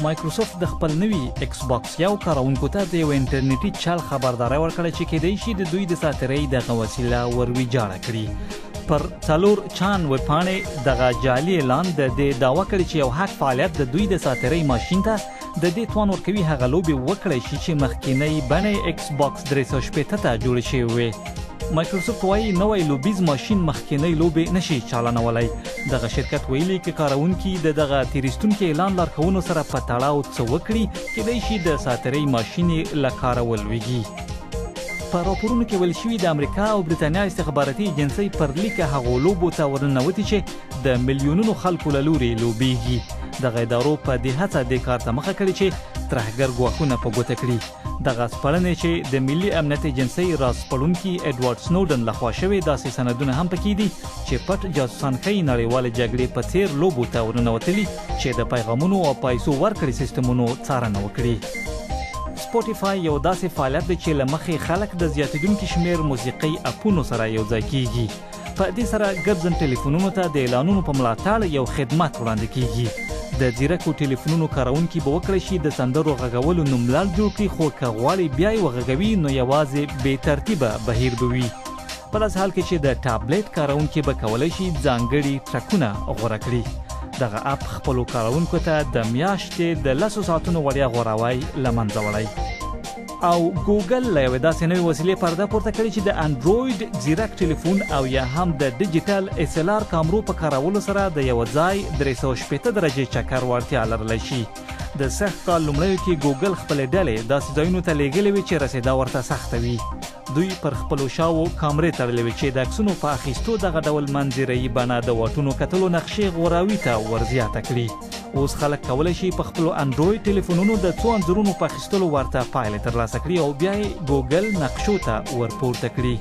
مایکروسافت د خپل نوي ایکس باکس یو کارونکو ته د یو انټرنیټي چال خبرداري ورکړه چې کېدای شي د دوی د ساترۍ دغه وسیله ورویجاړه کړي. پر څلور چان وپاڼې دغه جعلي اعلان د دې دعوه کړې چې یو هک فعالیت د دوی د ساترۍ ماشین ته د دې توان ورکوي هغه لوبې وکړی شي چې مخکینی بڼې ایکس باکس 360 ته جوړې شوې وې. مایکروسافت وایي نوی لوبیز ماشین مخکینی لوبې نشي چالانولی. دغه شرکت ویلي چې کاروونکي د دغه تیریستونکي اعلان لارښوونو سره په تړاو څه وکړي کېدای شي د ساترۍ ماشین یې له کاره ولویږي. په راپورونو کې ویل شوي د امریکا او برېټانیا استخباراتي ایجنسۍ پر لیکه هغو لوبو ته ورننوتي چې د میلیونونو خلکو له لورې لوبیږي. دغه ادارو په دې هڅه دې کار ته مخه کړې چې ترهګر ګواښونه په ګوته کړي. دغه سپړنې چې د ملي امنیت ایجنسۍ راز سپړونکي ایډوارډ سنوډن لخوا شوې داسې سندونه هم پکې دي چې پټ جاسوسان ښیي نړیوالې جګړې په څیر لوبو ته ورننوتلي چې د پیغامونو او پیسو ورکړې سیستمونو څارنه وکړي. سپوټیفای یو داسې فعالیت دی چې له مخې خلک د زیاتېدونکي شمېر موسیقۍ اپونو سره یوځای کیږي. په دې سره ګرځن ټلیفونونو ته د اعلانونو په ملاتړ یو خدمات وړاندې کیږي. د ځیرکو ټلیفونونو کاروونکي به وکړی شي د سندرو غږولو نوملړ جوړ کړي خو که غواړي بیا یې وغږوي نو یوازې بې ترتیبه بهیر به وي. په داسې حال کې چې د ټابلیټ کاروونکي به کولی شي ځانګړي ټرکونه غوره کړي. دغه اپ خپلو کاروونکو ته د میاشتې د 10 ساعتونو وړیا غوراوی له منځه وړی. او ګوګل له یوې داسې نوې وسیلې پرده پورته کړې چې د انډروید ځیرک ټلیفون او یا هم د ډیجیټل SLR کامرو په کارولو سره د یو ځای 360 درجې چکر وړتیا لرلی شي. د سخت کال لومړیو کې ګوګل خپلې ډلې داسې ځایونو ته لیږلې وې چې رسېدا ورته سخته وي. دوی پر خپلو شاوو کامرې تړلې وې چې د عکسونو په اخیستو دغه ډول منظره‌یي بڼه د واټونو کتلو نقشې غوراوي ته ورزیاته کړي. اوس خلک کولی شي په خپلو انډروید ټلیفونونو د څو انځورونو په اخیستلو ورته پایلې ترلاسه کړي او بیا یې ګوګل نقشو ته ورپورته کړي.